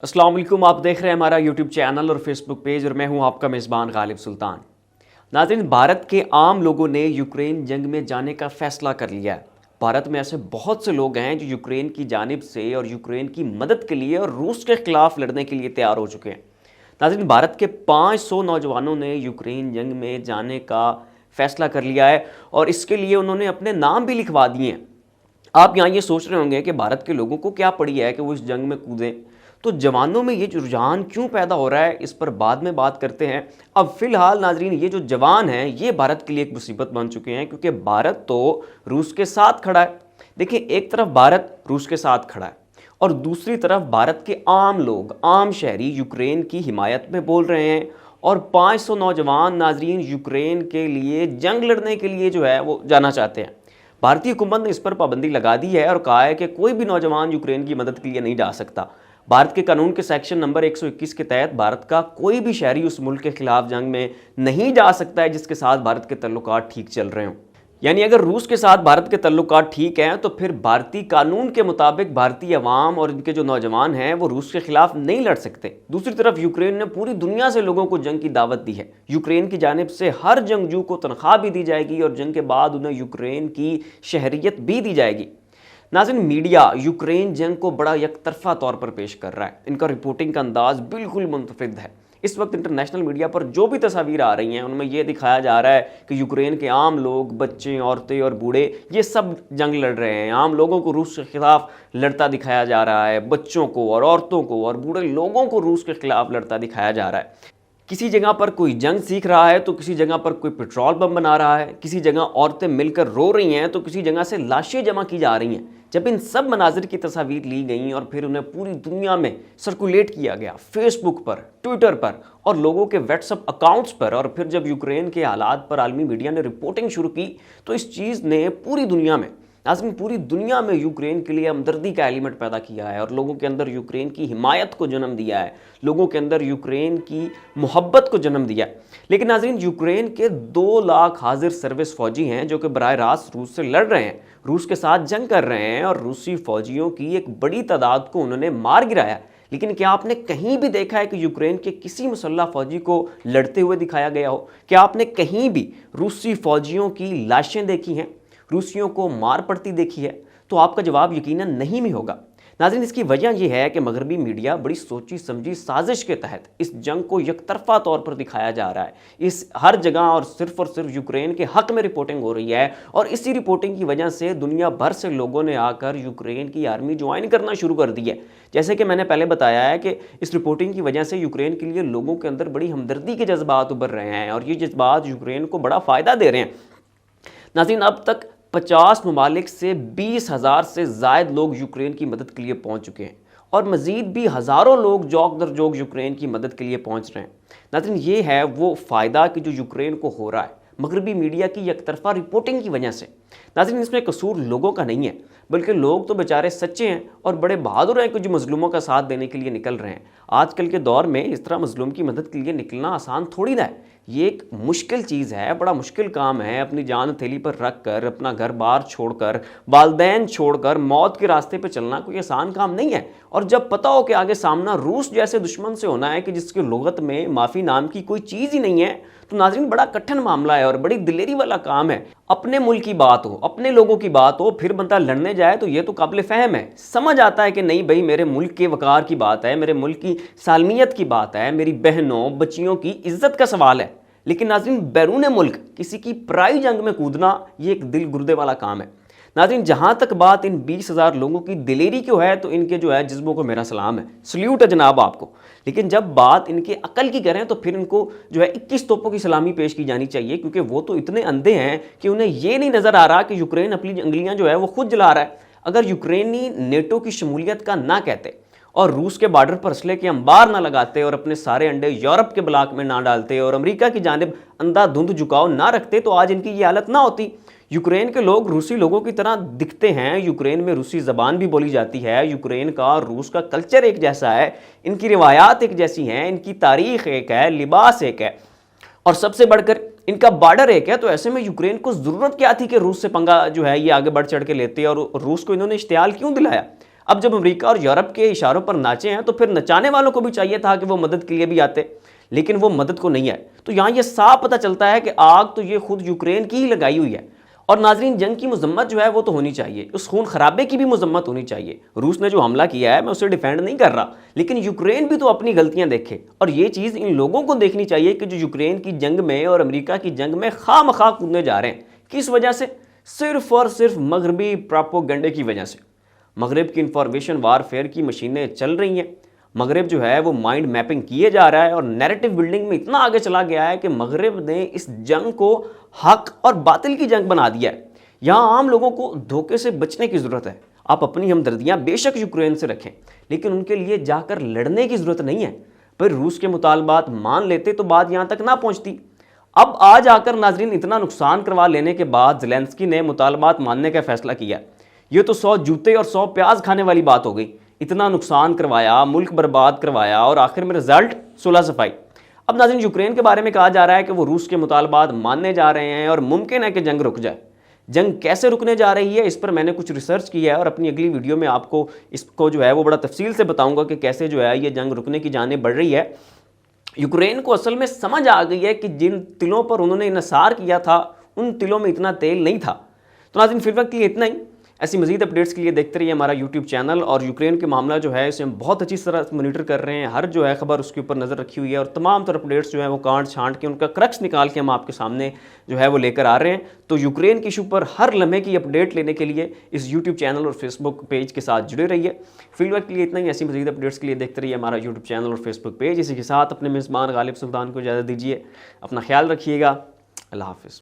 अस्सलाम वालेकुम। आप देख रहे हैं हमारा यूट्यूब चैनल और फेसबुक पेज और मैं हूं आपका मेज़बान गालिब सुल्तान। नाज़रीन, भारत के आम लोगों ने यूक्रेन जंग में जाने का फ़ैसला कर लिया है। भारत में ऐसे बहुत से लोग हैं जो यूक्रेन की जानिब से और यूक्रेन की मदद के लिए और रूस के ख़िलाफ़ लड़ने के लिए तैयार हो चुके हैं। नाज़रीन, भारत के 500 नौजवानों ने यूक्रेन जंग में जाने का फ़ैसला कर लिया है और इसके लिए उन्होंने अपने नाम भी लिखवा दिए हैं। आप यहाँ ये सोच रहे होंगे कि भारत के लोगों को क्या पड़ी है कि वो इस जंग में कूदें। तो जवानों में ये जो रुझान क्यों पैदा हो रहा है, इस पर बाद में बात करते हैं। अब फिलहाल नाजरीन, ये जो जवान हैं ये भारत के लिए एक मुसीबत बन चुके हैं, क्योंकि भारत तो रूस के साथ खड़ा है। देखिए, एक तरफ भारत रूस के साथ खड़ा है और दूसरी तरफ भारत के आम लोग, आम शहरी यूक्रेन की हिमायत में बोल रहे हैं और 500 नौजवान नाजरीन यूक्रेन के लिए जंग लड़ने के लिए जो है वो जाना चाहते हैं। भारतीय हुकूमत ने इस पर पाबंदी लगा दी है और कहा है कि कोई भी नौजवान यूक्रेन की मदद के लिए नहीं जा सकता। भारत के कानून के सेक्शन नंबर 121 के तहत भारत का कोई भी शहरी उस मुल्क के खिलाफ जंग में नहीं जा सकता है जिसके साथ भारत के तल्लुकात ठीक चल रहे हों। यानी अगर रूस के साथ भारत के तल्लुकात ठीक हैं तो फिर भारतीय कानून के मुताबिक भारतीय अवाम और इनके जो नौजवान हैं वो रूस के खिलाफ नहीं लड़ सकते। दूसरी तरफ यूक्रेन ने पूरी दुनिया से लोगों को जंग की दावत दी है। यूक्रेन की जानिब से हर जंगजू को तनख्वाह भी दी जाएगी और जंग के बाद उन्हें यूक्रेन की शहरियत भी दी जाएगी। नाज़रीन, मीडिया यूक्रेन जंग को बड़ा यकतरफा तौर पर पेश कर रहा है। इनका रिपोर्टिंग का अंदाज बिल्कुल मुनफिद है। इस वक्त इंटरनेशनल मीडिया पर जो भी तस्वीर आ रही हैं उनमें यह दिखाया जा रहा है कि यूक्रेन के आम लोग, बच्चे, औरतें और बूढ़े ये सब जंग लड़ रहे हैं। आम लोगों को रूस के खिलाफ लड़ता दिखाया जा रहा है, बच्चों को और औरतों को और बूढ़े लोगों को रूस के खिलाफ लड़ता दिखाया जा रहा है। किसी जगह पर कोई जंग सीख रहा है तो किसी जगह पर कोई पेट्रोल बम बना रहा है, किसी जगह औरतें मिलकर रो रही हैं तो किसी जगह से लाशें जमा की जा रही हैं। जब इन सब मनाजिर की तस्वीर ली गई और फिर उन्हें पूरी दुनिया में सर्कुलेट किया गया, फेसबुक पर, ट्विटर पर और लोगों के व्हाट्सएप अकाउंट्स पर, और फिर जब यूक्रेन के हालात पर आलमी मीडिया ने रिपोर्टिंग शुरू की तो इस चीज़ ने पूरी दुनिया में, नाज़रीन पूरी दुनिया में यूक्रेन के लिए हमदर्दी का एलिमेंट पैदा किया है और लोगों के अंदर यूक्रेन की हिमायत को जन्म दिया है, लोगों के अंदर यूक्रेन की मोहब्बत को जन्म दिया है। लेकिन नाज़रीन, यूक्रेन के 2 लाख हाजिर सर्विस फौजी हैं जो कि बराह रास्त रूस से लड़ रहे हैं, रूस के साथ जंग कर रहे हैं और रूसी फौजियों की एक बड़ी तादाद को उन्होंने मार गिराया। लेकिन क्या आपने कहीं भी देखा है कि यूक्रेन के किसी मुसल्लह फौजी को लड़ते हुए दिखाया गया हो? क्या आपने कहीं भी रूसी फौजियों की लाशें देखी हैं, रूसियों को मार पड़ती देखी है? तो आपका जवाब यकीनन नहीं भी होगा। नाज़रीन, इसकी वजह यह है कि मगरबी मीडिया बड़ी सोची समझी साजिश के तहत इस जंग को यकतरफा तौर पर दिखाया जा रहा है। इस हर जगह और सिर्फ यूक्रेन के हक में रिपोर्टिंग हो रही है और इसी रिपोर्टिंग की वजह से दुनिया भर से लोगों ने आकर यूक्रेन की आर्मी ज्वाइन करना शुरू कर दी है। जैसे कि मैंने पहले बताया है कि इस रिपोर्टिंग की वजह से यूक्रेन के लिए लोगों के अंदर बड़ी हमदर्दी के जज्बात उभर रहे हैं और ये जज्बात यूक्रेन को बड़ा फ़ायदा दे रहे हैं। नाज़रीन, अब तक 50 ममालिक से 20,000 से ज़ायद लोग यूक्रेन की मदद के लिए पहुंच चुके हैं और मज़ीद भी हज़ारों लोग जोक दर जोक यूक्रेन की मदद के लिए पहुंच रहे हैं। नाज़रीन, ये है वो फ़ायदा कि जो यूक्रेन को हो रहा है मगरबी मीडिया की यकतरफा रिपोर्टिंग की वजह से। नाज़रीन, इसमें कसूर लोगों का नहीं है, बल्कि लोग तो बेचारे सच्चे हैं और बड़े बहादुर हैं कि जो मजलूमों का साथ देने के लिए निकल रहे हैं। आजकल के दौर में इस तरह मजलूम की मदद के लिए निकलना आसान थोड़ी ना है। ये एक मुश्किल चीज़ है, बड़ा मुश्किल काम है। अपनी जान हथेली पर रख कर, अपना घर बार छोड़कर, वालदैन छोड़कर मौत के रास्ते पर चलना कोई आसान काम नहीं है। और जब पता हो कि आगे सामना रूस जैसे दुश्मन से होना है कि जिसकी लुगत में माफ़ी नाम की कोई चीज़ ही नहीं है, तो नाज़रीन बड़ा कठिन मामला है और बड़ी दिलेरी वाला काम है। अपने मुल्क की बात हो, अपने लोगों की बात हो, फिर बंदा लड़ने जाए तो ये तो काबिल फ़हम है। समझ आता है कि नहीं भाई, मेरे मुल्क के वक़ार की बात है, मेरे मुल्क की सालमियत की बात है, मेरी बहनों बच्चियों की इज्जत का सवाल है। लेकिन नाज़रीन, बैरून मुल्क किसी की पराई जंग में कूदना ये एक दिल गुर्दे वाला काम है। नाज़रीन, जहाँ तक बात इन 20,000 लोगों की दिलेरी क्यों है तो इनके जो है जज्बों को मेरा सलाम है, सल्यूट है जनाब आपको। लेकिन जब बात इनके अकल की करें तो फिर इनको जो है 21 तोपों की सलामी पेश की जानी चाहिए, क्योंकि वो तो इतने अंधे हैं कि उन्हें ये नहीं नज़र आ रहा कि यूक्रेन अपनी अंगलियाँ जो है वो खुद जला रहा है। अगर यूक्रेनी नेटो की शमूलियत का ना कहते और रूस के बॉर्डर पर असले के अंबार ना लगाते और अपने सारे अंडे यूरोप के ब्लॉक में ना डालते और अमेरिका की जानिब अंधाधुंध झुकाव ना रखते तो आज इनकी ये हालत ना होती। यूक्रेन के लोग रूसी लोगों की तरह दिखते हैं, यूक्रेन में रूसी ज़बान भी बोली जाती है, यूक्रेन का और रूस का कल्चर एक जैसा है, इनकी रिवायात एक जैसी हैं, इनकी तारीख एक है, लिबास एक है और सबसे बढ़कर इनका बॉर्डर एक है। तो ऐसे में यूक्रेन को ज़रूरत क्या थी कि रूस से पंगा जो है ये आगे बढ़ चढ़ के लेते और रूस को इन्होंने इश्तियाल क्यों दिलाया? अब जब अमेरिका और यूरोप के इशारों पर नाचे हैं तो फिर नचाने वालों को भी चाहिए था कि वो मदद के लिए भी आते, लेकिन वो मदद को नहीं आए। तो यहाँ ये साफ पता चलता है कि आग तो ये खुद यूक्रेन की ही लगाई हुई है। और नाजरीन, जंग की मजम्मत जो है वो तो होनी चाहिए, उस खून खराबे की भी मजम्मत होनी चाहिए। रूस ने जो हमला किया है मैं उसे डिफेंड नहीं कर रहा, लेकिन यूक्रेन भी तो अपनी गलतियां देखे। और ये चीज़ इन लोगों को देखनी चाहिए कि जो यूक्रेन की जंग में और अमेरिका की जंग में खामखा कूदने जा रहे हैं। किस वजह से? सिर्फ और सिर्फ मगरबी प्रोपेगेंडे की वजह से। मगरब की इंफॉर्मेशन वारफेयर की मशीनें चल रही हैं। मगरब जो है वो माइंड मैपिंग किए जा रहा है और नैरेटिव बिल्डिंग में इतना आगे चला गया है कि मगरब ने इस जंग को हक और बातिल की जंग बना दिया है। यहाँ आम लोगों को धोखे से बचने की ज़रूरत है। आप अपनी हमदर्दियाँ बेशक यूक्रेन से रखें, लेकिन उनके लिए जाकर लड़ने की ज़रूरत नहीं है। पर रूस के मुतालबात मान लेते तो बात यहाँ तक ना पहुँचती। अब आज आकर नाजरीन इतना नुकसान करवा लेने के बाद ज़ेलेंस्की ने मुतालबात मानने का फैसला किया। ये तो 100 जूते और 100 प्याज खाने वाली बात हो गई। इतना नुकसान करवाया, मुल्क बर्बाद करवाया और आखिर में रिजल्ट सुलह सफाई। अब नाज़रीन, यूक्रेन के बारे में कहा जा रहा है कि वो रूस के मुतालबात मानने जा रहे हैं और मुमकिन है कि जंग रुक जाए। जंग कैसे रुकने जा रही है इस पर मैंने कुछ रिसर्च किया है और अपनी अगली वीडियो में आपको इसको जो है वो बड़ा तफसील से बताऊंगा कि कैसे जो है ये जंग रुकने की जाने बढ़ रही है। यूक्रेन को असल में समझ आ गई है कि जिन तिलों पर उन्होंने इन्हिसार किया था उन तिलों में इतना तेल नहीं था। तो नाज़रीन, फिर वक्त के लिए इतना ही। ऐसी मजीद अपडेट्स के लिए देखते रहिए हमारा यूट्यूब चैनल। और यूक्रेन के मामला जो है इसे हम बहुत अच्छी तरह मॉनिटर कर रहे हैं। हर जो है खबर उसके ऊपर नज़र रखी हुई है और तमाम तरह अपडेट्स जो है वो काट छांट के उनका क्रक्स निकाल के हम आपके सामने जो है वो लेकर आ रहे हैं। तो यूक्रेन की इशू पर हर लम्हे की अपडेट लेने के लिए इस यूट्यूब चैनल और फेसबुक पेज के साथ जुड़े रहिए। फिलहाल के लिए इतना ही। ऐसी मजीद अपडेट्स के लिए देखते रहिए हमारा यूट्यूब चैनल और फेसबुक पेज। इसी के साथ अपने मेज़बान गालिब सुल्तान को इजाज़त दीजिए। अपना ख्याल रखिएगा। अल्लाह हाफिज़।